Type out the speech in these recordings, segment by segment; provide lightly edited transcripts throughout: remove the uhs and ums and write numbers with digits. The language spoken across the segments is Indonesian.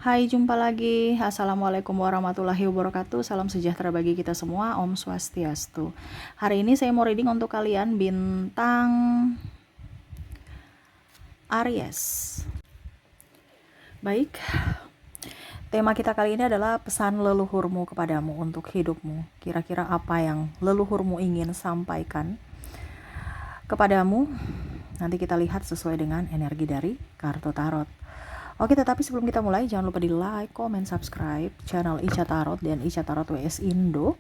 Hai, jumpa lagi. Assalamualaikum warahmatullahi wabarakatuh. Salam sejahtera bagi kita semua. Om Swastiastu. Hari ini saya mau reading untuk kalian bintang Aries. Baik, tema kita kali ini adalah pesan leluhurmu kepadamu untuk hidupmu. Kira-kira apa yang leluhurmu ingin sampaikan kepadamu? Nanti kita lihat sesuai dengan energi dari kartu tarot. Oke, tetapi sebelum kita mulai, jangan lupa di like, comment, subscribe channel Ica Tarot dan Ica Tarot WS Indo,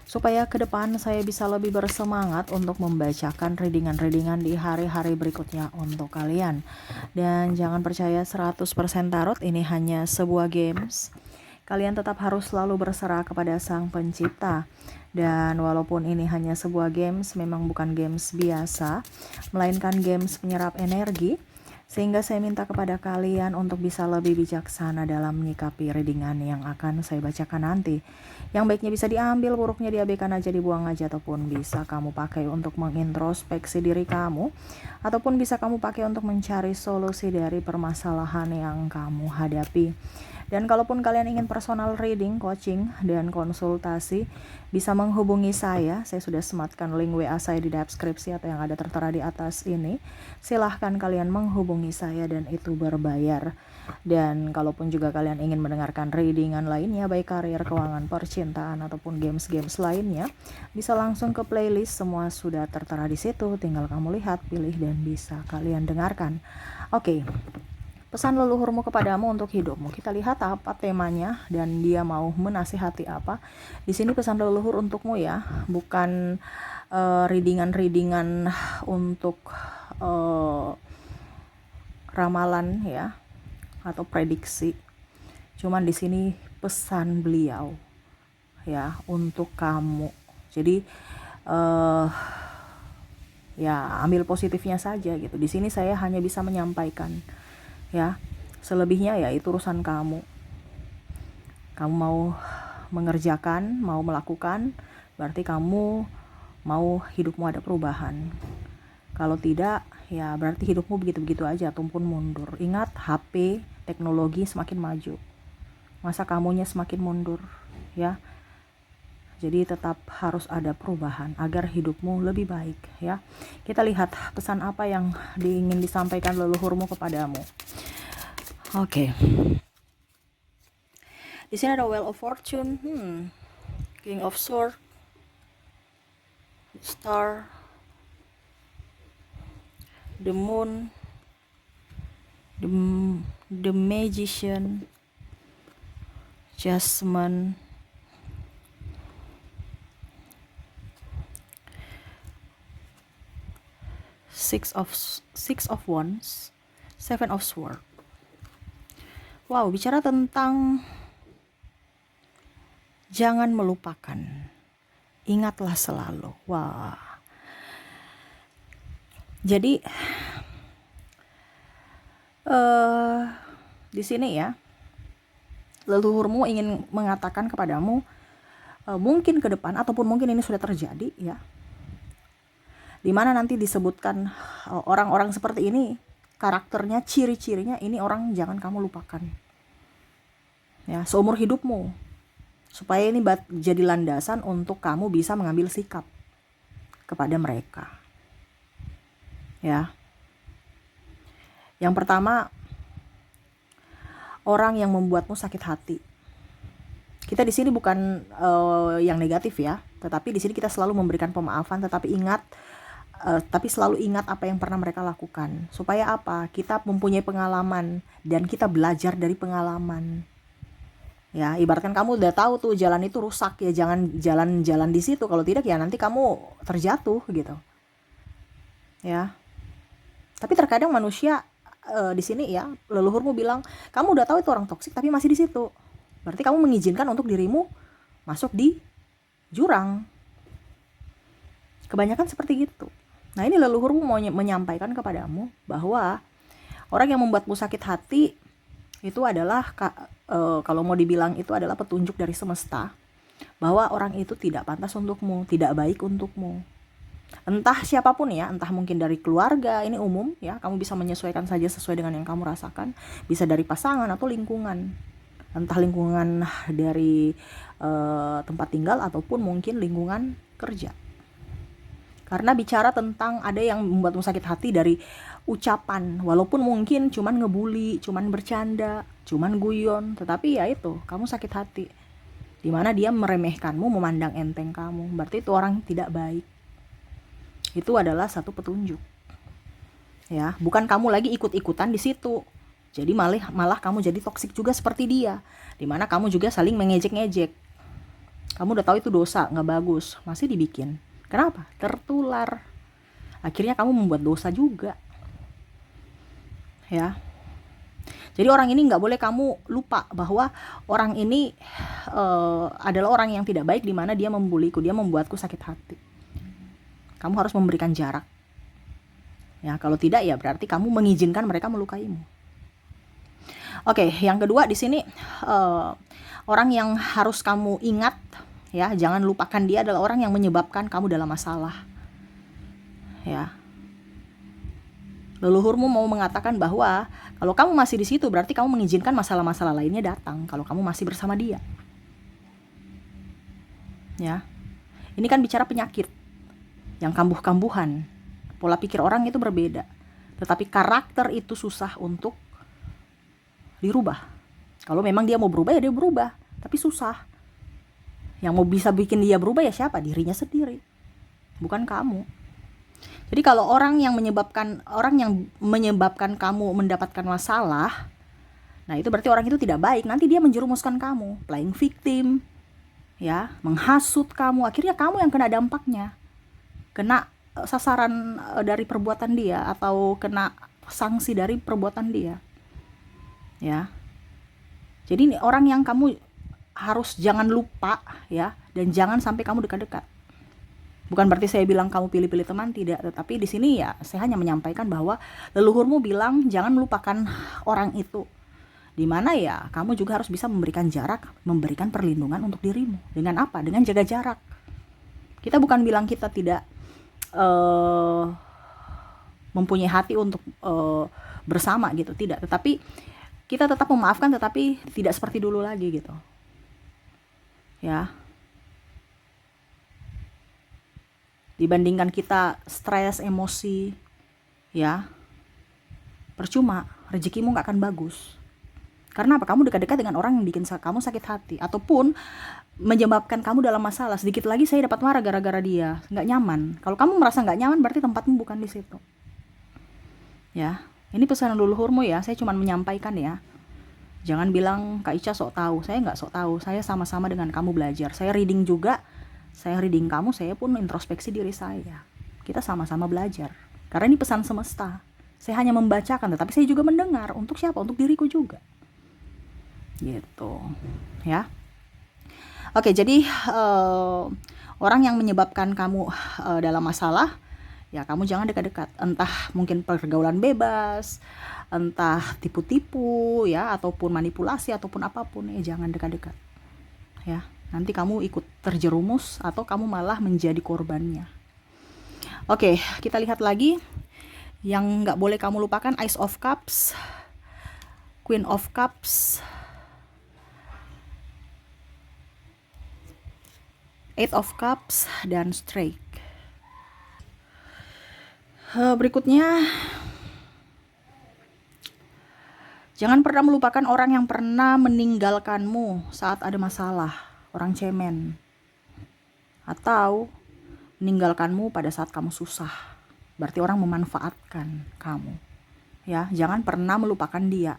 supaya ke depan saya bisa lebih bersemangat untuk membacakan readingan-readingan di hari-hari berikutnya untuk kalian. Dan jangan percaya 100% tarot ini hanya sebuah games. Kalian tetap harus selalu berserah kepada Sang Pencipta. Dan walaupun ini hanya sebuah games, memang bukan games biasa, melainkan games penyerap energi. Sehingga saya minta kepada kalian untuk bisa lebih bijaksana dalam menyikapi readingan yang akan saya bacakan nanti. Yang baiknya bisa diambil, buruknya diabaikan aja, dibuang aja, ataupun bisa kamu pakai untuk mengintrospeksi diri kamu, ataupun bisa kamu pakai untuk mencari solusi dari permasalahan yang kamu hadapi. Dan kalaupun kalian ingin personal reading, coaching, dan konsultasi, bisa menghubungi saya. Saya sudah sematkan link WA saya di deskripsi atau yang ada tertera di atas ini. Silahkan kalian menghubungi saya dan itu berbayar. Dan kalaupun juga kalian ingin mendengarkan readingan lainnya, baik karir, keuangan, percintaan, ataupun games-games lainnya, bisa langsung ke playlist. Semua sudah tertera di situ. Tinggal kamu lihat, pilih, dan bisa kalian dengarkan. Oke. Pesan leluhurmu kepadamu untuk hidupmu. Kita lihat apa temanya dan dia mau menasihati apa. Di sini pesan leluhur untukmu ya, bukan readingan-readingan untuk ramalan ya atau prediksi. Cuman di sini pesan beliau ya untuk kamu. Jadi ya ambil positifnya saja gitu. Di sini saya hanya bisa menyampaikan. Ya, selebihnya ya itu urusan kamu. Kamu mau mengerjakan, mau melakukan, berarti kamu mau hidupmu ada perubahan. Kalau tidak, ya berarti hidupmu begitu-begitu aja, tumpun mundur. Ingat, HP, teknologi semakin maju. Masa kamunya semakin mundur, ya. Jadi tetap harus ada perubahan agar hidupmu lebih baik, ya. Kita lihat pesan apa yang ingin disampaikan leluhurmu kepadamu. Oke. Di sini ada Wheel of Fortune, King of Swords, Star, the Moon, the Magician, Jasmine, Six of Wands, Seven of Swords. Wow, bicara tentang jangan melupakan, ingatlah selalu. Wah, jadi di sini ya, leluhurmu ingin mengatakan kepadamu, mungkin ke depan ataupun mungkin ini sudah terjadi ya, dimana nanti disebutkan orang-orang seperti ini, karakternya, ciri-cirinya ini orang jangan kamu lupakan ya seumur hidupmu, supaya ini jadi landasan untuk kamu bisa mengambil sikap kepada mereka ya. Yang pertama, orang yang membuatmu sakit hati. Kita di sini bukan yang negatif ya, tetapi di sini kita selalu memberikan pemaafan, tapi selalu ingat apa yang pernah mereka lakukan. Supaya apa? Kita mempunyai pengalaman dan kita belajar dari pengalaman. Ya, ibaratkan kamu udah tahu tuh jalan itu rusak, ya jangan jalan-jalan di situ. Kalau tidak ya nanti kamu terjatuh gitu. Ya. Tapi terkadang manusia di sini ya, leluhurmu bilang, kamu udah tahu itu orang toksik tapi masih di situ. Berarti kamu mengizinkan untuk dirimu masuk di jurang. Kebanyakan seperti gitu. Nah, ini leluhurmu mau menyampaikan kepadamu bahwa orang yang membuatmu sakit hati itu adalah kalau mau dibilang itu adalah petunjuk dari semesta bahwa orang itu tidak pantas untukmu, tidak baik untukmu. Entah siapapun ya, entah mungkin dari keluarga, ini umum ya, kamu bisa menyesuaikan saja sesuai dengan yang kamu rasakan, bisa dari pasangan atau lingkungan. entah lingkungan dari tempat tinggal ataupun mungkin lingkungan kerja. Karena bicara tentang ada yang membuatmu sakit hati dari ucapan, walaupun mungkin cuman ngebully, cuman bercanda, cuman guyon, tetapi ya itu, kamu sakit hati. Dimana dia meremehkanmu, memandang enteng kamu, berarti itu orang tidak baik. Itu adalah satu petunjuk. Ya, bukan kamu lagi ikut-ikutan di situ. Jadi malah kamu jadi toksik juga seperti dia. Dimana kamu juga saling mengejek-ngejek. Kamu udah tahu itu dosa, nggak bagus, masih dibikin. Kenapa? Tertular. Akhirnya kamu membuat dosa juga. Ya. Jadi orang ini nggak boleh kamu lupa bahwa orang ini adalah orang yang tidak baik, di mana dia membuliku, dia membuatku sakit hati. Kamu harus memberikan jarak. Ya, kalau tidak ya berarti kamu mengizinkan mereka melukaimu. Oke, yang kedua di sini orang yang harus kamu ingat, ya, jangan lupakan dia adalah orang yang menyebabkan kamu dalam masalah. Ya. Leluhurmu mau mengatakan bahwa kalau kamu masih di situ berarti kamu mengizinkan masalah-masalah lainnya datang kalau kamu masih bersama dia. Ya. Ini kan bicara penyakit yang kambuh-kambuhan. Pola pikir orang itu berbeda. Tetapi karakter itu susah untuk dirubah. Kalau memang dia mau berubah ya dia berubah, tapi susah. Yang mau bisa bikin dia berubah ya siapa? Dirinya sendiri. Bukan kamu. Jadi kalau orang yang menyebabkan kamu mendapatkan masalah, nah itu berarti orang itu tidak baik. Nanti dia menjerumuskan kamu, playing victim, ya, menghasut kamu. Akhirnya kamu yang kena dampaknya, kena sasaran dari perbuatan dia atau kena sanksi dari perbuatan dia. Ya. Jadi ini orang yang kamu harus jangan lupa, ya, dan jangan sampai kamu dekat-dekat. Bukan berarti saya bilang kamu pilih-pilih teman, tidak, tetapi di sini ya saya hanya menyampaikan bahwa leluhurmu bilang jangan melupakan orang itu. Dimana ya kamu juga harus bisa memberikan jarak, memberikan perlindungan untuk dirimu. Dengan apa? Dengan jaga jarak. Kita bukan bilang kita tidak mempunyai hati untuk bersama gitu, tidak. Tetapi kita tetap memaafkan, tetapi tidak seperti dulu lagi gitu. Ya. Dibandingkan kita stres, emosi, ya, percuma, rezekimu gak akan bagus. Karena apa? Kamu dekat-dekat dengan orang yang bikin kamu sakit hati, ataupun menyebabkan kamu dalam masalah. Sedikit lagi saya dapat marah gara-gara dia, gak nyaman. Kalau kamu merasa gak nyaman, berarti tempatmu bukan di situ. Ya, ini pesan leluhurmu ya, saya cuma menyampaikan ya. Jangan bilang Kak Ica sok tahu, saya gak sok tahu, saya sama-sama dengan kamu belajar. Saya reading juga. Saya reading kamu, saya pun introspeksi diri saya. Kita sama-sama belajar. Karena ini pesan semesta. Saya hanya membacakan, tetapi saya juga mendengar. Untuk siapa? Untuk diriku juga. Gitu. Ya. Oke, jadi orang yang menyebabkan kamu dalam masalah, ya kamu jangan dekat-dekat. Entah mungkin pergaulan bebas, entah tipu-tipu, ya, ataupun manipulasi, ataupun apapun, ya jangan dekat-dekat. Ya. Nanti kamu ikut terjerumus atau kamu malah menjadi korbannya. Oke, kita lihat lagi. Yang gak boleh kamu lupakan, Ace of Cups, Queen of Cups, Eight of Cups, dan Strike. Berikutnya, jangan pernah melupakan orang yang pernah meninggalkanmu saat ada masalah. Orang cemen, atau meninggalkanmu pada saat kamu susah. Berarti orang memanfaatkan kamu. Ya, jangan pernah melupakan dia.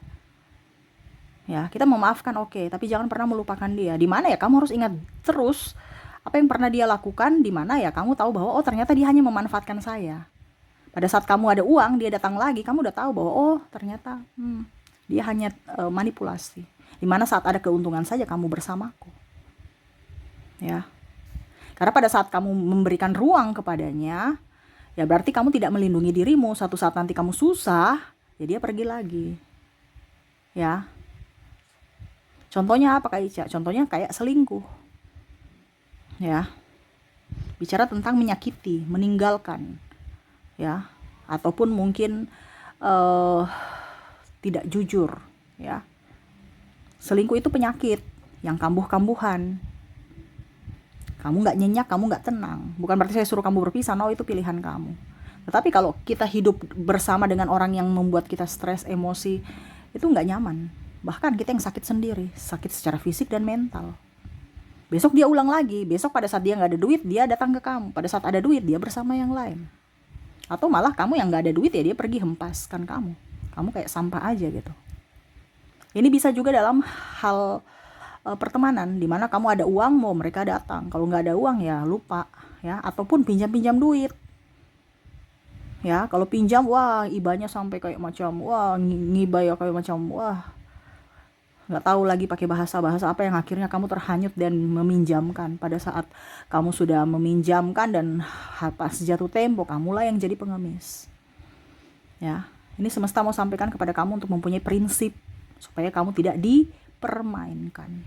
Ya, kita memaafkan oke, tapi jangan pernah melupakan dia. Di mana ya kamu harus ingat terus apa yang pernah dia lakukan, di mana ya kamu tahu bahwa oh ternyata dia hanya memanfaatkan saya. Pada saat kamu ada uang, dia datang lagi, kamu udah tahu bahwa oh ternyata dia hanya manipulasi. Di mana saat ada keuntungan saja kamu bersamaku. Ya. Karena pada saat kamu memberikan ruang kepadanya, ya berarti kamu tidak melindungi dirimu. Suatu saat nanti kamu susah, ya dia pergi lagi. Ya. Contohnya apa Kak Ica? Contohnya kayak selingkuh. Ya. Bicara tentang menyakiti, meninggalkan. Ya. Ataupun mungkin tidak jujur, ya. Selingkuh itu penyakit yang kambuh-kambuhan. Kamu nggak nyenyak, kamu nggak tenang. Bukan berarti saya suruh kamu berpisah, no, itu pilihan kamu. Tetapi kalau kita hidup bersama dengan orang yang membuat kita stres, emosi, itu nggak nyaman. Bahkan kita yang sakit sendiri, sakit secara fisik dan mental. Besok dia ulang lagi, besok pada saat dia nggak ada duit, dia datang ke kamu. Pada saat ada duit, dia bersama yang lain. Atau malah kamu yang nggak ada duit ya dia pergi hempaskan kamu. Kamu kayak sampah aja gitu. Ini bisa juga dalam hal pertemanan, dimana kamu ada uang mau mereka datang, kalau nggak ada uang ya lupa, ya. Ataupun pinjam duit, ya. Kalau pinjam, wah ibanya sampai kayak macam, wah ngibah ya, kayak macam, wah nggak tahu lagi pakai bahasa apa yang akhirnya kamu terhanyut dan meminjamkan. Pada saat kamu sudah meminjamkan dan pas jatuh tempo, kamulah yang jadi pengemis, ya. Ini semesta mau sampaikan kepada kamu untuk mempunyai prinsip supaya kamu tidak dipermainkan.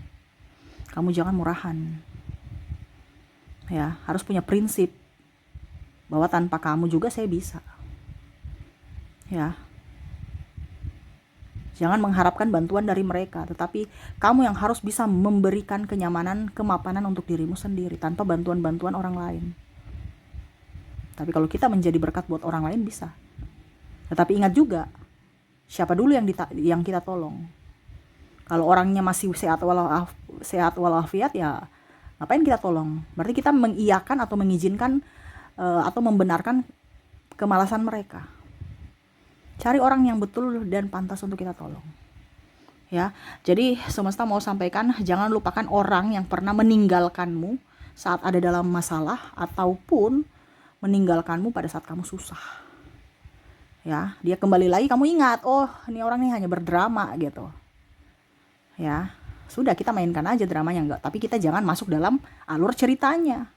Kamu jangan murahan, ya. Harus punya prinsip bahwa tanpa kamu juga saya bisa, ya. Jangan mengharapkan bantuan dari mereka, tetapi kamu yang harus bisa memberikan kenyamanan, kemapanan untuk dirimu sendiri tanpa bantuan-bantuan orang lain. Tapi kalau kita menjadi berkat buat orang lain bisa. Tetapi ingat juga, siapa dulu yang kita tolong. Kalau orangnya masih sehat walafiat, ya ngapain kita tolong? Berarti kita mengiyakan atau mengizinkan atau membenarkan kemalasan mereka. Cari orang yang betul dan pantas untuk kita tolong, ya. Jadi semesta mau sampaikan, jangan lupakan orang yang pernah meninggalkanmu saat ada dalam masalah ataupun meninggalkanmu pada saat kamu susah, ya. Dia kembali lagi, kamu ingat, oh ini orang nih hanya berdrama gitu, ya. Sudah, kita mainkan aja dramanya, enggak, tapi kita jangan masuk dalam alur ceritanya,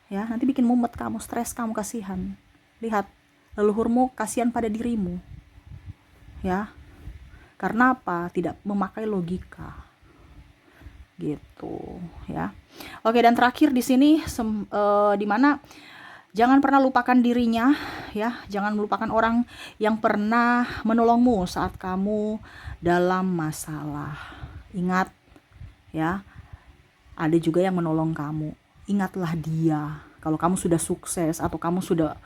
ya. Nanti bikin mumet kamu, stres kamu, kasihan. Lihat, leluhurmu kasihan pada dirimu, ya. Karena apa? Tidak memakai logika, gitu, ya. Oke, dan terakhir di sini di mana jangan pernah lupakan dirinya, ya. Jangan melupakan orang yang pernah menolongmu saat kamu dalam masalah. Ingat, ya. Ada juga yang menolong kamu. Ingatlah dia. Kalau kamu sudah sukses atau kamu sudah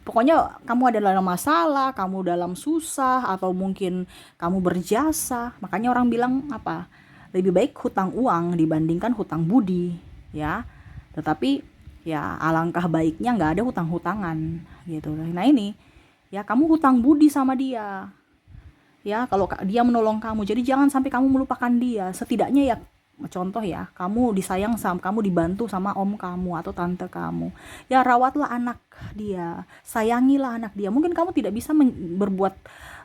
pokoknya kamu ada dalam masalah, kamu dalam susah, atau mungkin kamu berjasa, makanya orang bilang apa? Lebih baik hutang uang dibandingkan hutang budi, ya. Tetapi ya alangkah baiknya nggak ada hutang-hutangan, gitu. Nah ini, ya, kamu hutang budi sama dia, ya. Kalau dia menolong kamu, jadi jangan sampai kamu melupakan dia. Setidaknya ya, contoh ya, kamu disayang sama, kamu dibantu sama om kamu atau tante kamu, ya rawatlah anak dia, sayangilah anak dia. Mungkin kamu tidak bisa berbuat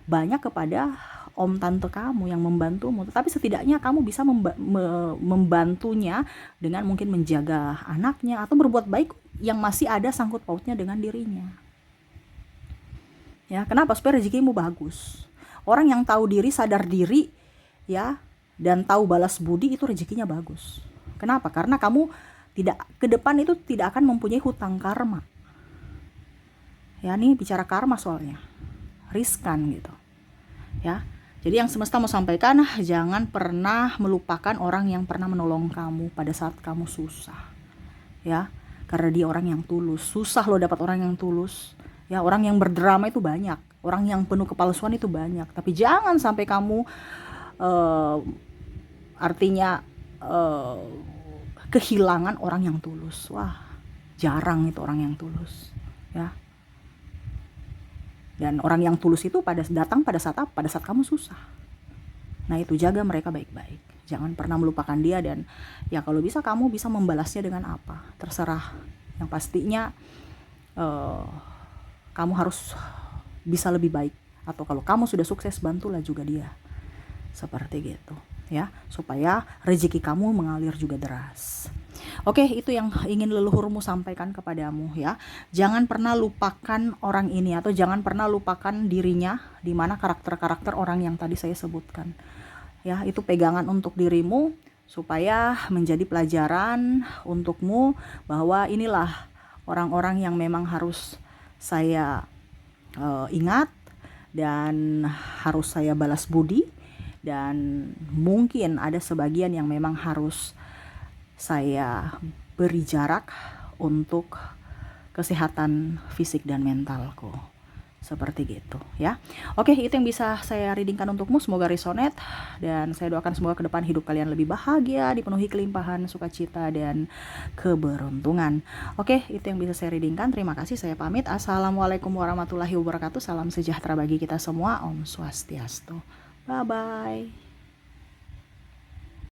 banyak kepada om tante kamu yang membantumu, tetapi setidaknya kamu bisa membantunya dengan mungkin menjaga anaknya atau berbuat baik yang masih ada sangkut pautnya dengan dirinya, ya. Kenapa? Supaya rezekimu bagus. Orang yang tahu diri, sadar diri, ya, dan tahu balas budi, itu rezekinya bagus. Kenapa? Karena kamu tidak ke depan itu tidak akan mempunyai hutang karma, ya. Nih bicara karma soalnya riskan, gitu, ya. Jadi yang semesta mau sampaikan, jangan pernah melupakan orang yang pernah menolong kamu pada saat kamu susah, ya. Karena dia orang yang tulus. Susah loh dapat orang yang tulus, ya. Orang yang berdrama itu banyak, orang yang penuh kepalsuan itu banyak. Tapi jangan sampai kamu artinya kehilangan orang yang tulus. Wah, jarang itu orang yang tulus, ya. Dan orang yang tulus itu datang pada saat apa? Pada saat kamu susah. Nah itu, jaga mereka baik-baik, jangan pernah melupakan dia. Dan ya kalau bisa kamu bisa membalasnya dengan apa, terserah. Yang pastinya kamu harus bisa lebih baik. Atau kalau kamu sudah sukses, bantulah juga dia, seperti gitu, ya, supaya rezeki kamu mengalir juga deras. Oke, itu yang ingin leluhurmu sampaikan kepadamu, ya. Jangan pernah lupakan orang ini, atau jangan pernah lupakan dirinya, di mana karakter-karakter orang yang tadi saya sebutkan, ya. Itu pegangan untuk dirimu supaya menjadi pelajaran untukmu bahwa inilah orang-orang yang memang harus saya ingat dan harus saya balas budi, dan mungkin ada sebagian yang memang harus saya beri jarak untuk kesehatan fisik dan mentalku. Seperti gitu ya. Oke, itu yang bisa saya readingkan untukmu. Semoga resonate dan saya doakan semoga ke depan hidup kalian lebih bahagia, dipenuhi kelimpahan sukacita dan keberuntungan. Oke, itu yang bisa saya readingkan. Terima kasih, saya pamit. Assalamualaikum warahmatullahi wabarakatuh. Salam sejahtera bagi kita semua. Om Swastiastu. Bye bye.